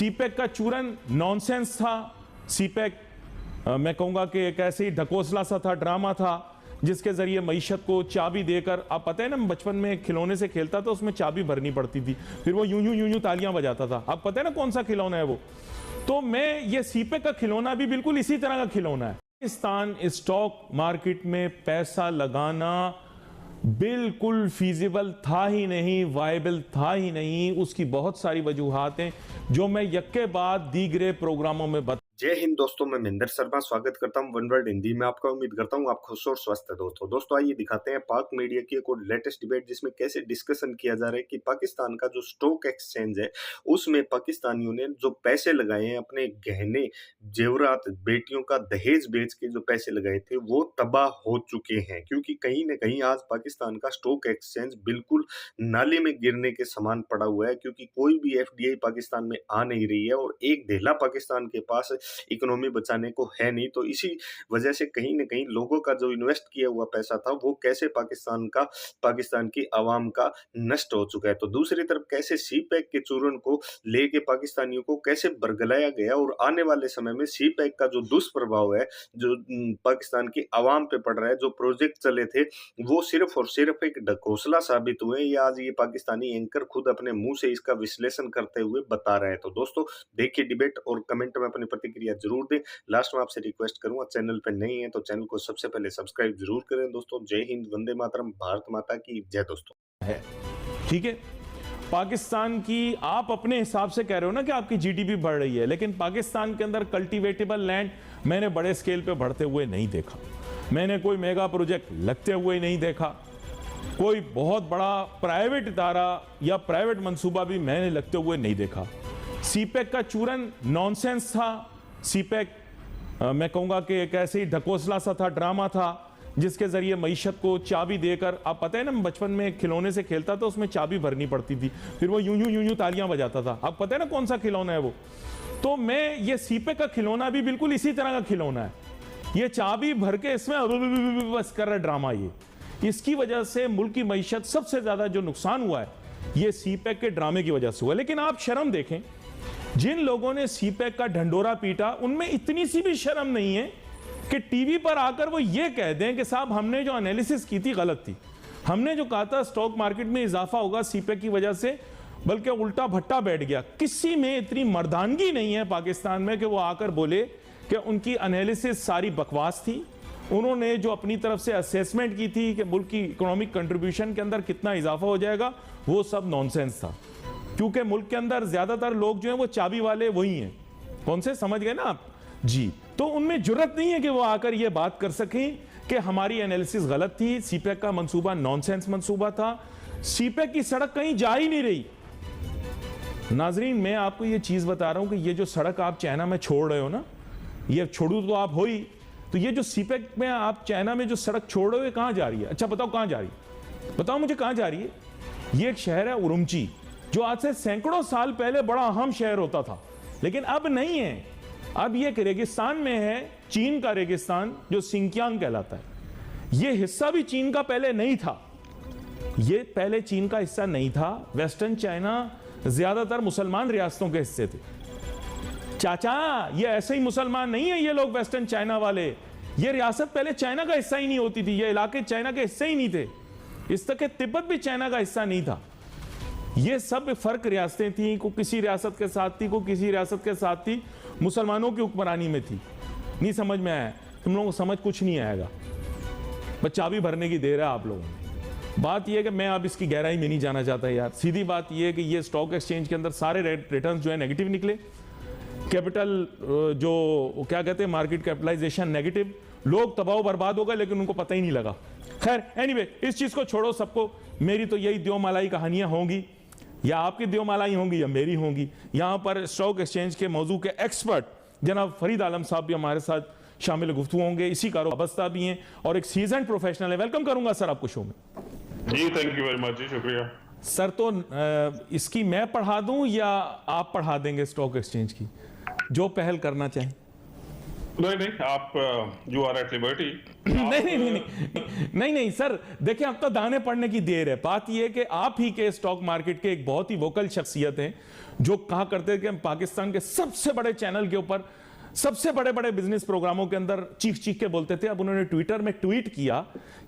CPEC का चूरन nonsense था। सीपेक मैं कहूंगा कि एक ऐसे ही ढकोसला सा था, ड्रामा था, जिसके जरिए मईशत को चाबी देकर, आप पता है ना, बचपन में खिलौने से खेलता था, उसमें चाबी भरनी पड़ती थी, फिर वो यूं यूं यूं यूं तालियां बजाता था। आप पता है ना कौन सा खिलौना है वो? तो मैं ये सीपेक का खिलौना भी बिल्कुल इसी तरह का खिलौना है। पाकिस्तान स्टॉक मार्केट में पैसा लगाना बिल्कुल फीजिबल था ही नहीं, वायबल था ही नहीं। उसकी बहुत सारी वजूहात हैं जो मैं यक्के बाद दीगरे प्रोग्रामों में बता। जय हिंद दोस्तों, मैं महेंद्र शर्मा स्वागत करता हूं वन वर्ल्ड हिंदी में आपका। उम्मीद करता हूं आप खुश और स्वस्थ हैं। दोस्तों आइए दिखाते हैं पाक मीडिया की एक और लेटेस्ट डिबेट, जिसमें कैसे डिस्कशन किया जा रहा है कि पाकिस्तान का जो स्टॉक एक्सचेंज है उसमें पाकिस्तानियों ने जो पैसे लगाए हैं, अपने गहने जेवरात, बेटियों का दहेज बेच के जो पैसे लगाए थे वो तबाह हो चुके हैं। क्योंकि कहीं ना कहीं आज पाकिस्तान का स्टॉक एक्सचेंज बिल्कुल नाले में गिरने के समान पड़ा हुआ है, क्योंकि कोई भी एफडीआई पाकिस्तान में आ नहीं रही है और एक धेला पाकिस्तान के पास इकोनॉमी बचाने को है नहीं। तो इसी वजह से कहीं ना कहीं लोगों का जो इन्वेस्ट किया हुआ पैसा था वो कैसे पाकिस्तान की आवाम का नष्ट हो चुका है। तो दूसरी तरफ कैसे सीपैक के चूरन को लेके पाकिस्तानियों को कैसे बरगलाया गया और आने वाले समय में सीपैक का जो दुष्प्रभाव है जो पाकिस्तान की आवाम पे पड़ रहा है, जो प्रोजेक्ट चले थे वो सिर्फ और सिर्फ एक ढकोसला साबित हुए। ये आज ये पाकिस्तानी एंकर खुद अपने मुंह से इसका विश्लेषण करते हुए बता रहे हैं। तो दोस्तों देखिए डिबेट और कमेंट में अपनी प्रतिक्रिया जरूर दें। लास्ट में आपसे रिक्वेस्ट करूंगा, चैनल पे नहीं है तो चैनल को सबसे पहले सब्सक्राइब जरूर करें। दोस्तों जय हिंद, वंदे मातरम, भारत माता की जय। दोस्तों है ठीक है, पाकिस्तान की आप अपने हिसाब से कह रहे हो ना कि आपकी जीडीपी बढ़ रही है, लेकिन पाकिस्तान के अंदर कल्टीवेटेबल लैंड मैंने बड़े स्केल पे बढ़ते हुए नहीं देखा। मैंने कोई मेगा प्रोजेक्ट लगते हुए नहीं देखा। कोई बहुत बड़ा प्राइवेट इदारा या प्राइवेट मंसूबा भी मैंने लगते हुए नहीं देखा। सीपेक का चूरन नॉनसेंस था। सीपेक मैं कहूंगा कि एक ऐसे ही ढकोसला सा था, ड्रामा था, जिसके जरिए मईशत को चाबी देकर, आप पता है ना, बचपन में खिलौने से खेलता था, उसमें चाबी भरनी पड़ती थी, फिर वो यूं यूं यूं यूं तालियां बजाता था। आप पता है ना कौन सा खिलौना है वो? तो मैं ये सीपेक का खिलौना भी बिल्कुल इसी तरह का खिलौना है। ये चाबी भर के इसमें बस कर रहा है ड्रामा। ये इसकी वजह से मुल्क की मईशत सबसे ज्यादा जो नुकसान हुआ है ये सीपेक के ड्रामे की वजह से हुआ। लेकिन आप शर्म देखें, जिन लोगों ने सीपेक का ढंडोरा पीटा उनमें इतनी सी भी शर्म नहीं है कि टीवी पर आकर वो ये कह दें कि साहब हमने जो एनालिसिस की थी गलत थी, हमने जो कहा था स्टॉक मार्केट में इजाफा होगा सीपेक की वजह से, बल्कि उल्टा भट्टा बैठ गया। किसी में इतनी मर्दानगी नहीं है पाकिस्तान में कि वो आकर बोले कि उनकी एनालिसिस सारी बकवास थी। उन्होंने जो अपनी तरफ से असेसमेंट की थी कि मुल्क की इकोनॉमिक कंट्रीब्यूशन के अंदर कितना इजाफा हो जाएगा, वो सब नॉनसेंस था। क्योंकि मुल्क के अंदर ज्यादातर लोग जो हैं वो चाबी वाले वही हैं। कौन से, समझ गए ना आप जी? तो उनमें जुर्रत नहीं है कि वो आकर ये बात कर सकें कि हमारी एनालिसिस गलत थी, सीपेक का मंसूबा नॉनसेंस मंसूबा था, सीपेक की सड़क कहीं जा ही नहीं रही। नाजरीन, मैं आपको ये चीज बता रहा हूं कि ये जो सड़क आप चाइना में छोड़ रहे हो ना, ये छोड़ू तो आप हो ही, तो ये जो सीपेक में आप चाइना में जो सड़क छोड़ रहे हो कहां जा रही है? अच्छा बताओ कहां जा रही है, बताओ मुझे कहां जा रही है? ये एक शहर है उरुमची, जो आज से सैकड़ों साल पहले बड़ा अहम शहर होता था, लेकिन अब नहीं है। अब ये एक रेगिस्तान में है, चीन का रेगिस्तान जो सिंकियांग कहलाता है। ये हिस्सा भी चीन का पहले नहीं था, ये पहले चीन का हिस्सा नहीं था। वेस्टर्न चाइना ज्यादातर मुसलमान रियासतों के हिस्से थे। चाचा, ये ऐसे ही मुसलमान नहीं है ये लोग वेस्टर्न चाइना वाले। ये रियासत पहले चाइना का हिस्सा ही नहीं होती थी, ये इलाके चाइना के हिस्से ही नहीं थे। इस तक के तिब्बत भी चाइना का हिस्सा नहीं था। ये सब फर्क रियासतें थी, को किसी रियासत के साथ थी, को किसी रियासत के साथ थी, मुसलमानों की हुक्मरानी में थी। नहीं समझ में आया? तुम लोगों को समझ कुछ नहीं आएगा, बस चाबी भरने की देर है आप लोगों में। बात यह है कि मैं अब इसकी गहराई में नहीं जाना चाहता यार। सीधी बात यह है कि ये स्टॉक एक्सचेंज के अंदर सारे रिटर्न जो है नेगेटिव निकले। कैपिटल जो क्या कहते हैं मार्केट कैपिटलाइजेशन नेगेटिव, लोग तबाह बर्बाद हो गए लेकिन उनको पता ही नहीं लगा। खैर एनीवे, इस चीज को छोड़ो, सबको मेरी तो यही द्योमालाई कहानियां होंगी, या आपकी द्योमालाई होंगी या मेरी होंगी। यहां पर स्टॉक एक्सचेंज के मौजू के एक्सपर्ट जनाब फरीद आलम साहब भी हमारे साथ शामिल गुफ्तगू होंगे, इसी कारोबार वाबस्ता भी हैं और एक सीजन प्रोफेशनल है। वेलकम करूंगा सर आपको शो में। जी थैंक यू वेरी मच जी, शुक्रिया सर। तो इसकी मैं पढ़ा दूं या आप पढ़ा देंगे स्टॉक एक्सचेंज की, जो पहल करना चाहें? नहीं, आप यू आर एट लिबर्टी। नहीं सर, देखिए अब तो दाने पड़ने की देर है। बात यह है कि आप ही के स्टॉक मार्केट के एक बहुत ही वोकल शख्सियत हैं जो कहा करते थे कि हम पाकिस्तान के सबसे बड़े चैनल के ऊपर सबसे बड़े बड़े बिजनेस प्रोग्रामों के अंदर चीख चीख के बोलते थे। अब उन्होंने ट्विटर में ट्वीट किया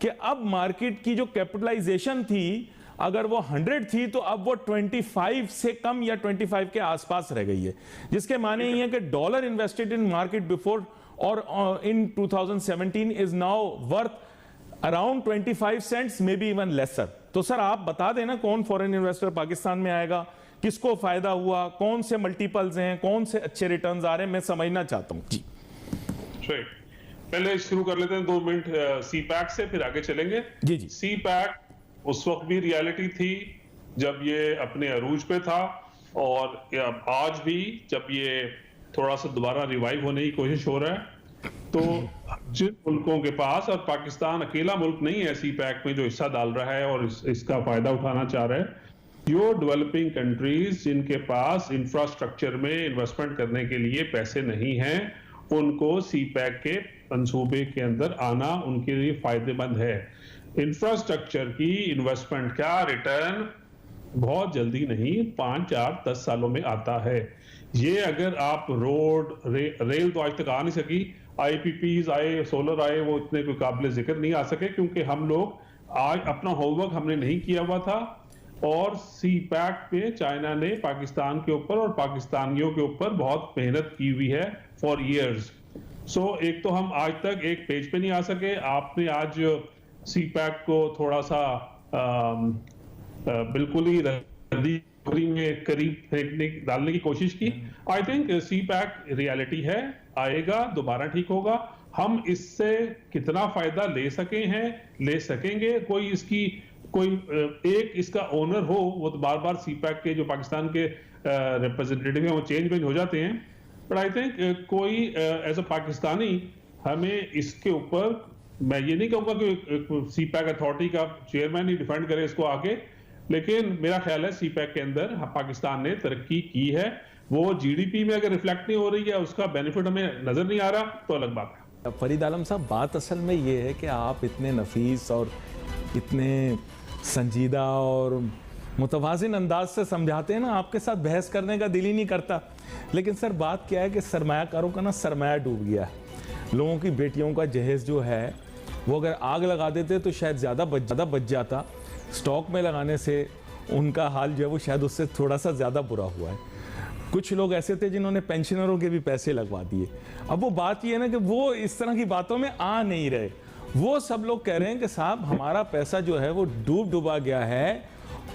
कि अब मार्केट की जो कैपिटलाइजेशन थी अगर वो 100 थी तो अब वो 25 से कम या 25 के आसपास रह गई है, जिसके माने ये है कि dollar invested in market before और in 2017 is now worth around 25 cents, may be even lesser. तो सर आप बता देना कौन फॉरेन इन्वेस्टर पाकिस्तान में आएगा, किसको फायदा हुआ, कौन से मल्टीपल्स हैं, कौन से अच्छे रिटर्न्स आ रहे हैं, मैं समझना चाहता हूं जी। पहले शुरू कर लेते हैं 2 मिनट सी पैक से, फिर आगे चलेंगे। जी जी। सी पैक उस वक्त भी रियलिटी थी जब ये अपने अरूज पे था, और आज भी जब ये थोड़ा सा दोबारा रिवाइव होने की कोशिश हो रहा है। तो जिन मुल्कों के पास, और पाकिस्तान अकेला मुल्क नहीं है सी पैक में जो हिस्सा डाल रहा है और इसका फायदा उठाना चाह रहा है, जो डेवलपिंग कंट्रीज जिनके पास इंफ्रास्ट्रक्चर में इन्वेस्टमेंट करने के लिए पैसे नहीं हैं, उनको सी पैक के मंसूबे के अंदर आना उनके लिए फायदेमंद है। इंफ्रास्ट्रक्चर की इन्वेस्टमेंट का रिटर्न बहुत जल्दी नहीं, 5, 4, 10 सालों में आता है। ये अगर आप रोड रेल तो आज तक आ नहीं सकी, आईपीपीज आए, सोलर आए, वो इतने कोई काबिल जिक्र नहीं आ सके क्योंकि हम लोग आज अपना होमवर्क हमने नहीं किया हुआ था। और सी पैक पे चाइना ने पाकिस्तान के ऊपर और पाकिस्तानियों के ऊपर बहुत मेहनत की हुई है फॉर इयर्स। सो एक तो हम आज तक एक पेज पे नहीं आ सके, आपने आज सी पैक को थोड़ा सा बिल्कुल ही रद्दी में करीब फेंकने डालने की कोशिश की। I think CPEC reality है, आएगा, दोबारा ठीक होगा। हम इससे कितना फायदा ले सकेंगे, कोई एक इसका ओनर हो, वो तो बार बार सी पैक के जो पाकिस्तान के रिप्रेजेंटेटिव हैं वो चेंज हो जाते हैं। बट आई थिंक कोई एज अ पाकिस्तानी हमें इसके ऊपर, मैं ये नहीं कहूंगा कि सी पैक अथॉरिटी का चेयरमैन ही डिफेंड करे इसको आगे, लेकिन मेरा ख्याल है सी पैक के अंदर पाकिस्तान ने तरक्की की है। वो जीडीपी में अगर रिफ्लेक्ट नहीं हो रही है, उसका बेनिफिट हमें नजर नहीं आ रहा, तो अलग बात है। फरीद आलम साहब, बात असल में ये है कि आप इतने नफीस और इतने संजीदा और मुतवाज़िन अंदाज से समझाते हैं ना, आपके साथ बहस करने का दिल ही नहीं करता। लेकिन सर बात क्या है कि सरमायाकारों का ना सरमाया डूब गया है। लोगों की बेटियों का जहेज जो है वो अगर आग लगा देते तो शायद ज़्यादा बच जाता, स्टॉक में लगाने से उनका हाल जो है वो शायद उससे थोड़ा सा ज़्यादा बुरा हुआ है। कुछ लोग ऐसे थे जिन्होंने पेंशनरों के भी पैसे लगवा दिए। अब वो बात ये है ना कि वो इस तरह की बातों में आ नहीं रहे। वो सब लोग कह रहे हैं कि साहब हमारा पैसा जो है वो डूबा गया है,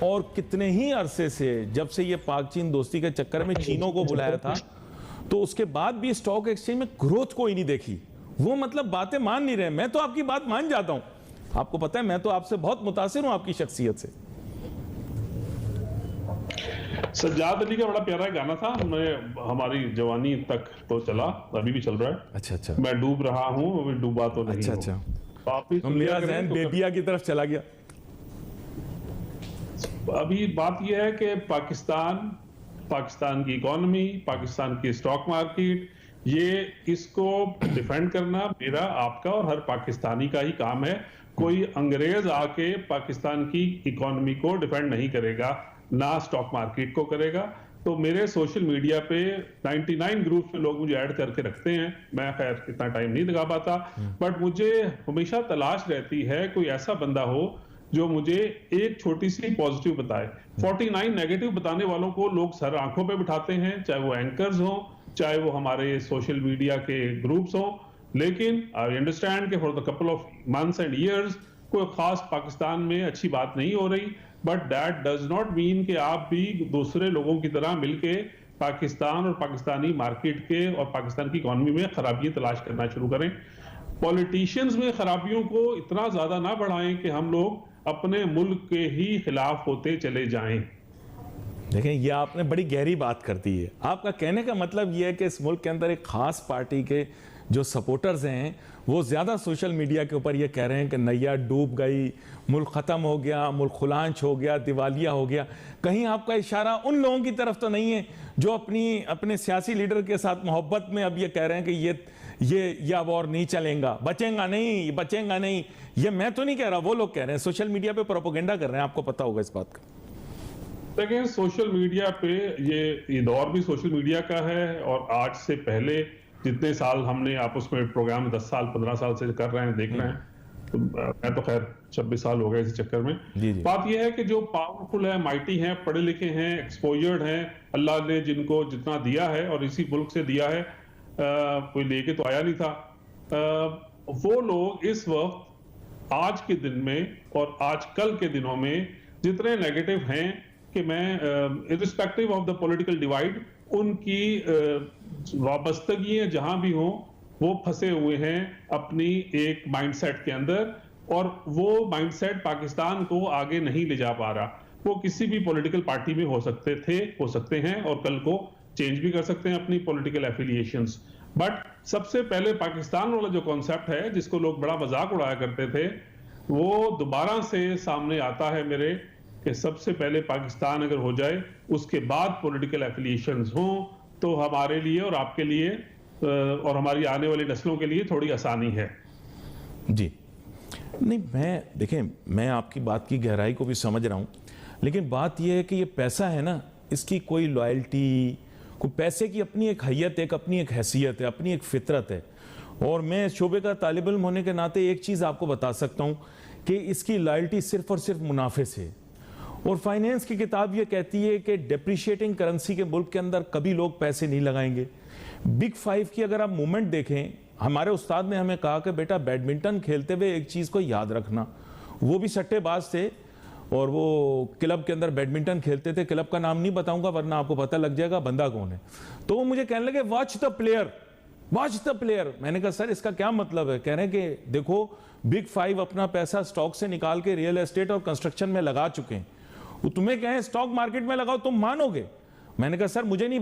और कितने ही अरसे से, जब से ये पाक चीन दोस्ती के चक्कर में चीनों को बुलाया था, तो उसके बाद भी स्टॉक एक्सचेंज में ग्रोथ कोई नहीं देखी। वो मतलब बातें मान नहीं रहे। मैं तो आपकी बात मान जाता हूं, आपको पता है मैं तो आपसे बहुत मुतासिर हूं आपकी शख्सियत से। सज्जाद अली का बड़ा प्यारा गाना था, हमारी जवानी तक तो चला, अभी भी चल रहा है। अच्छा। मैं डूब रहा हूं, अभी डूबा तो नहीं। अच्छा। तो मेरा ज़हन बेबिया की तरफ चला गया। अभी बात यह है कि पाकिस्तान की इकोनॉमी, पाकिस्तान की स्टॉक मार्केट, ये इसको डिफेंड करना मेरा, आपका और हर पाकिस्तानी का ही काम है। कोई अंग्रेज आके पाकिस्तान की इकोनॉमी को डिफेंड नहीं करेगा, ना स्टॉक मार्केट को करेगा। तो मेरे सोशल मीडिया पे 99 ग्रुप में लोग मुझे ऐड करके रखते हैं, मैं खैर इतना टाइम नहीं लगा पाता, बट मुझे हमेशा तलाश रहती है कोई ऐसा बंदा हो जो मुझे एक छोटी सी पॉजिटिव बताए। 49 नेगेटिव बताने वालों को लोग सर आंखों पे बिठाते हैं, चाहे वो एंकर्स हो, चाहे वो हमारे सोशल मीडिया के ग्रुप्स हो। लेकिन आई अंडरस्टैंड कि for the couple of months and years कोई खास पाकिस्तान में अच्छी बात नहीं हो रही, but that does not mean कि आप भी दूसरे लोगों की तरह मिलके पाकिस्तान और पाकिस्तानी मार्केट के और पाकिस्तान की इकोनॉमी में खराबियां तलाश करना शुरू करें। पॉलिटिशियंस में खराबियों को इतना ज्यादा ना बढ़ाएं कि हम लोग अपने मुल्क के ही खिलाफ होते चले जाएं। देखें, ये आपने बड़ी गहरी बात कर दी है। आपका कहने का मतलब ये है कि इस मुल्क के अंदर एक खास पार्टी के जो सपोर्टर्स हैं वो ज़्यादा सोशल मीडिया के ऊपर ये कह रहे हैं कि नैया डूब गई, मुल्क ख़त्म हो गया, मुल्क खुलांच हो गया, दिवालिया हो गया। कहीं आपका इशारा उन लोगों की तरफ तो नहीं है जो अपने सियासी लीडर के साथ मोहब्बत में अब ये कह रहे हैं कि ये अब और नहीं चलेगा, बचेगा नहीं। ये मैं तो नहीं कह रहा, वो लोग कह रहे हैं, सोशल मीडिया पे प्रोपेगेंडा कर रहे हैं, आपको पता होगा इस बात का। देखिए सोशल मीडिया पे ये दौर भी सोशल मीडिया का है, और आज से पहले जितने साल हमने आपस में प्रोग्राम 10 साल 15 साल से कर रहे हैं, देख रहे हैं, तो मैं तो खैर 26 साल हो गए इस चक्कर में। जी जी। बात यह है कि जो पावरफुल है, माइटी हैं, पढ़े लिखे हैं, एक्सपोजर्ड हैं, अल्लाह ने जिनको जितना दिया है और इसी मुल्क से दिया है, कोई लेके तो आया नहीं था, वो लोग इस वक्त आज के दिन में और आजकल के दिनों में जितने नेगेटिव हैं कि मैं irrespective of the political divide, उनकी वाबस्तगी जहां भी हो, वो फंसे हुए हैं अपनी एक माइंडसेट के अंदर, और वो माइंडसेट पाकिस्तान को आगे नहीं ले जा पा रहा। वो किसी भी पॉलिटिकल पार्टी में हो सकते हैं, और कल को चेंज भी कर सकते हैं अपनी पॉलिटिकल एफिलिएशंस। बट सबसे पहले पाकिस्तान वाला जो कॉन्सेप्ट है, जिसको लोग बड़ा मजाक उड़ाया करते थे, वो दोबारा से सामने आता है मेरे, कि सबसे पहले पाकिस्तान अगर हो जाए, उसके बाद पॉलिटिकल एफिलिएशंस हों, तो हमारे लिए और आपके लिए और हमारी आने वाली नस्लों के लिए थोड़ी आसानी है। जी नहीं, देखें, मैं आपकी बात की गहराई को भी समझ रहा हूं, लेकिन बात यह है कि ये पैसा है ना, इसकी कोई लॉयल्टी, कोई पैसे की अपनी एक हैयत, अपनी एक हैसियत है, अपनी एक फितरत है। और मैं शोबे का तालिब इल्म होने के नाते एक चीज़ आपको बता सकता हूं कि इसकी लॉयल्टी सिर्फ और सिर्फ मुनाफे से। और फाइनेंस की किताब ये कहती है कि डेप्रिशिएटिंग करेंसी के मुल्क के अंदर कभी लोग पैसे नहीं लगाएंगे। बिग 5 की अगर आप मूवमेंट देखें, हमारे उस्ताद ने हमें कहा कि बेटा बैडमिंटन खेलते हुए एक चीज़ को याद रखना, वो भी सट्टेबाज थे और वो क्लब के अंदर बैडमिंटन खेलते थे, क्लब का नाम नहीं बताऊंगा वरना आपको पता लग जाएगा बंदा कौन है। तो वो मुझे कहने लगे watch the player, watch the player. मैंने कहा सर इसका क्या मतलब है? कह रहे हैं कि देखो बिग 5 अपना पैसा स्टॉक से निकाल के रियल एस्टेट और कंस्ट्रक्शन में लगा चुके हैं, वो तुम्हें कहें स्टॉक मार्केट में लगाओ तुम मानोगे? मैंने कहा सर मुझे नहीं